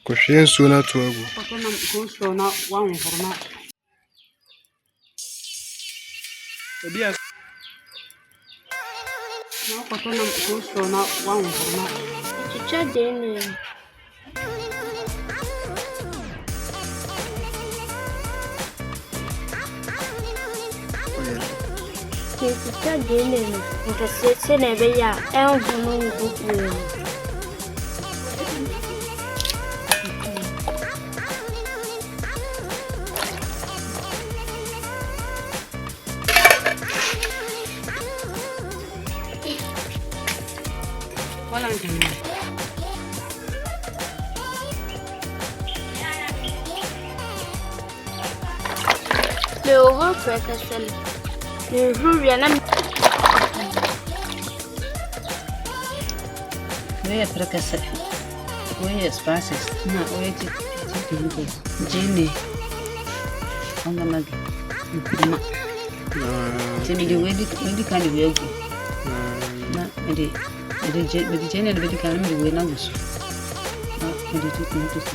Kushia suna tuagu. Pakona kuso na wangu forma. Ebia. Na pakona kuso na wangu forma. Chicha dele. Chicha dele. Porque se ne veia é um grupo. Le ouvre pour que ça le jour vient là. Oui, après que ça. Oui, espace. Non, oui, Jenny. On va mag. Jenny, the way the kind of way go. Na, the Jenny the way kind of way na go. Na, the two things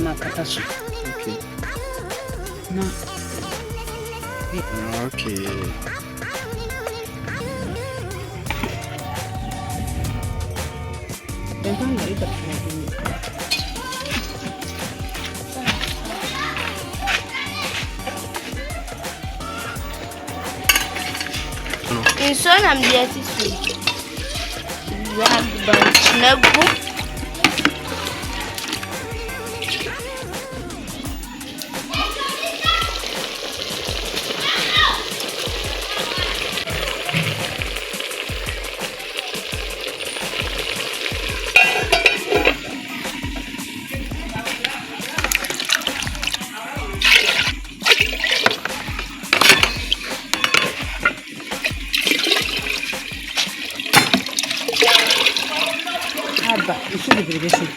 na katasu. Okay. Na. Okay. Tentang dari tak. Isso na minha assistente. Já banco. Isso de bebê sim.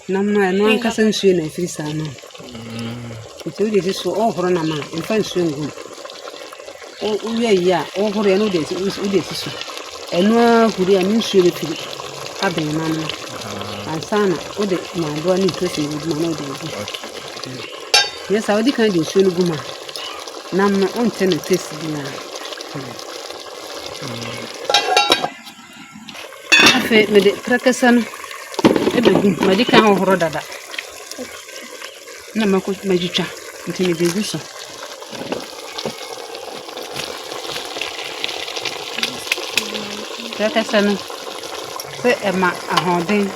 Não kasa nsuo na efiri saa no. Nti wode si so ohoro na ma mfa nsuo ngum. O wi ayi a ohoro ya no de si so. Eno ahuri a nsuo befiri. Aben na no. Ansana wode na do ani twese ngum na wode ngum. Yes, I wodi kan de nsuo no guma. Nam na onte na twese bi na. Afi me de krakasa no ebegu madika ohoro dada na mako majicha ntimi de guso kaka no se ema ahoden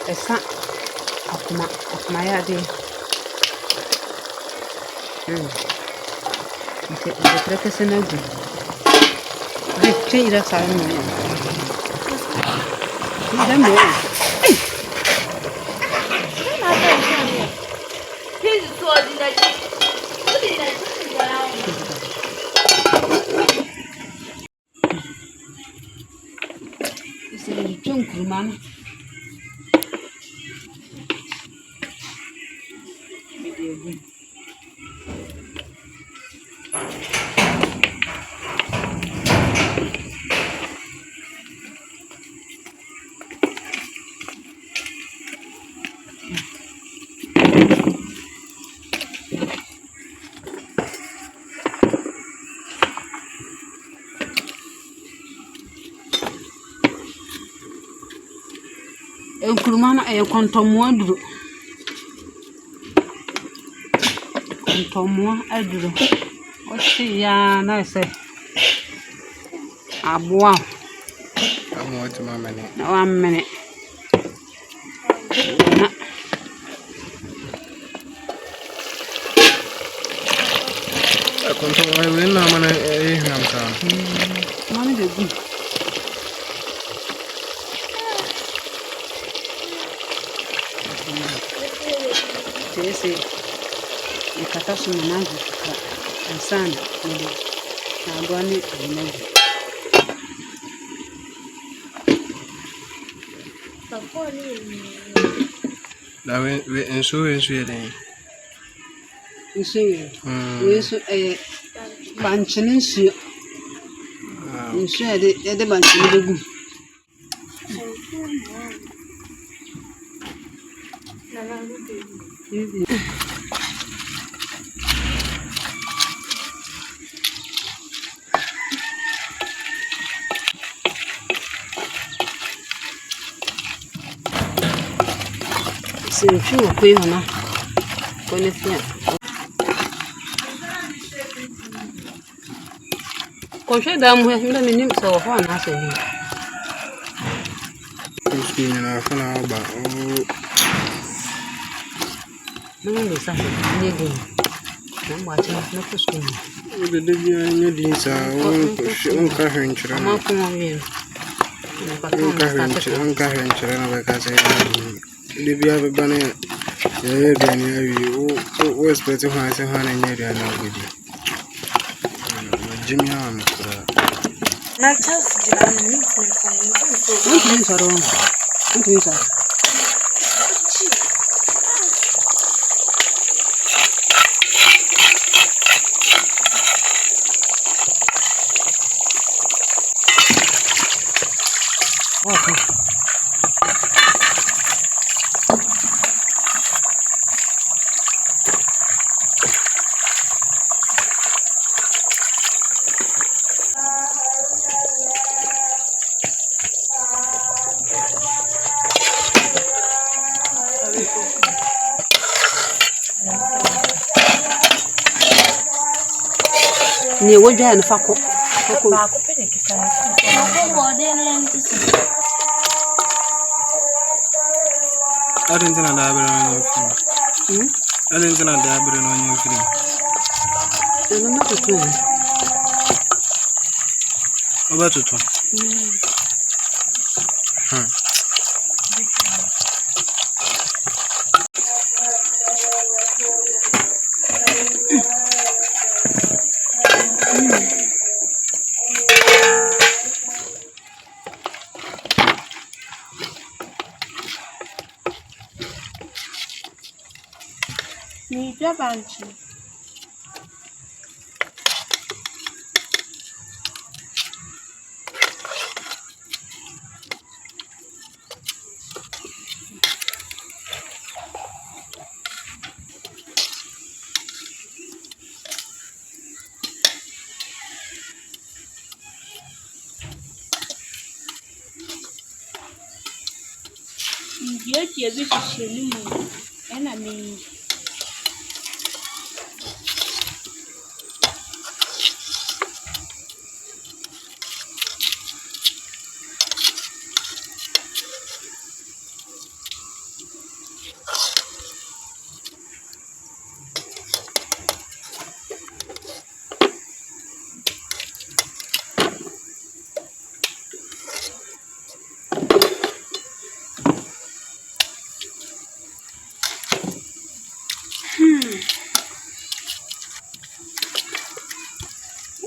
esa akuma ya de nte de kaka na gu de tira sa no Dame. Esse é o tronco, mano. Nkuruma e kontomo aduro. Kontomo aduro. O si ya na se. Aboa. Amo ti mama ni. Na 1 minute. Na. Kontomo e na mana e hwam sa. Mama de gu. ese ikata so na gu ka ansan ne na agwani ne Na we enso yɛden. nso yeso banchene nsuo nsuo de banchene begu Sinchu kwe hona kone fia Koshe damu ya nda minim so ho na so ni Kuski na fana ba o. Mungu sa ni din na mwache na kuski De bia nya din sa on ka hwenchira ma ko mo wi on ka hwenchira na ba ka sai de bia be bana ya bia ni awi o expect ho ase ho na nya dia na gudi Jimmy am kura Na chance jina ni Nti saro nti saro ni wojwa na fako ba ko pene kika ko bode na ntisi Argentina da abere no film Argentina da abere no film na ma to Oba tutu ni jabanchi Ndiye bi shisheni mu ena mi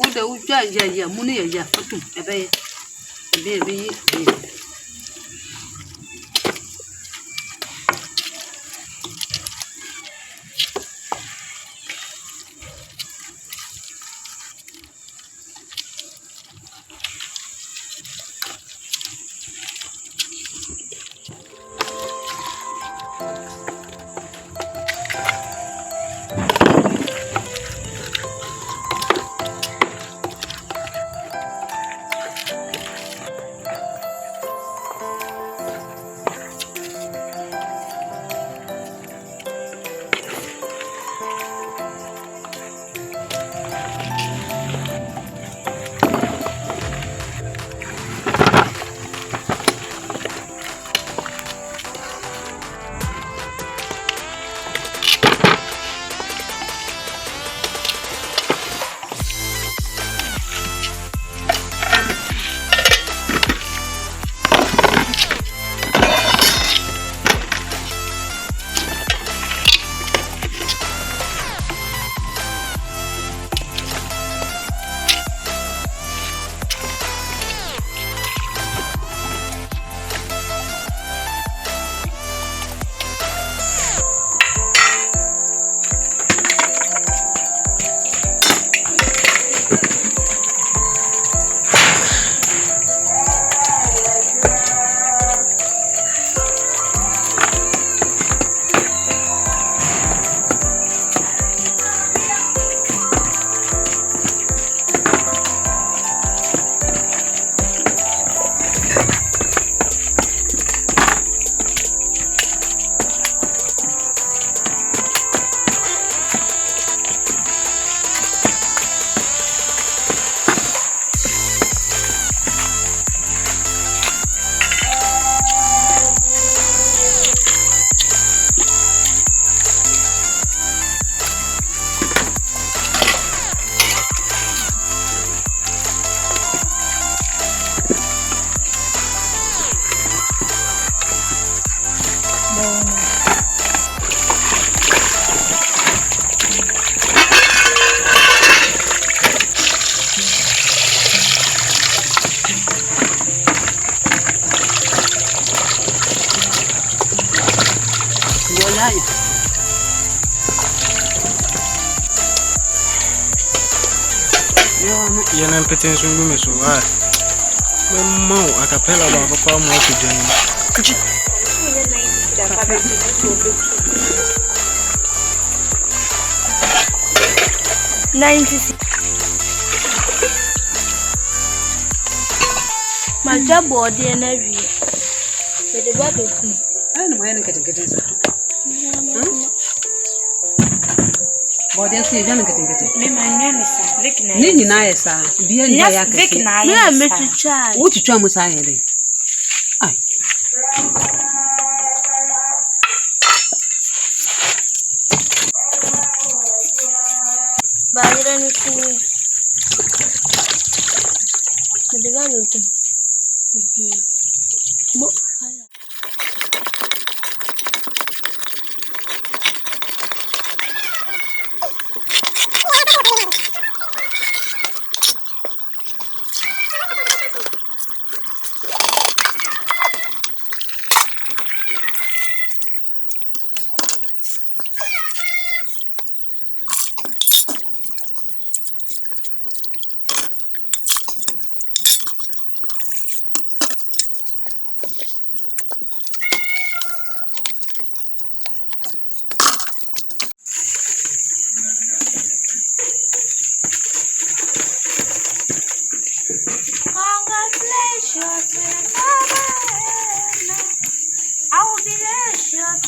Uda uja ya muni ya fatu ebe Yen and potential women so high. Mo a cappella about far more to join. 96. My job body and every year. But the body. I don't know when I get it. Body, I see you're getting it. Me, my name is Vic. Nini na sir. Be an Vic. I met to child. What you try was I? Ay. But I don't see the value. I will be there, short.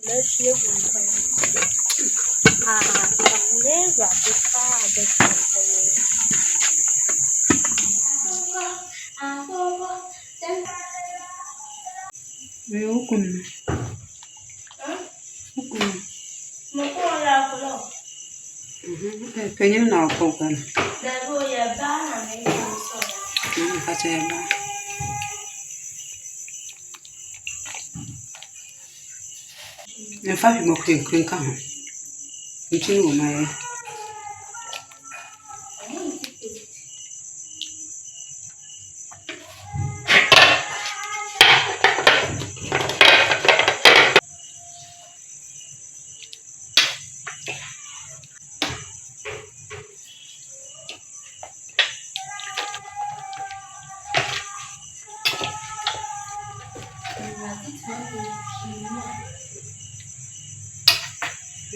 Let's live one. Never before the country. Welcome. Can you now cook? In fact, you can come. You know, my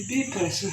be person.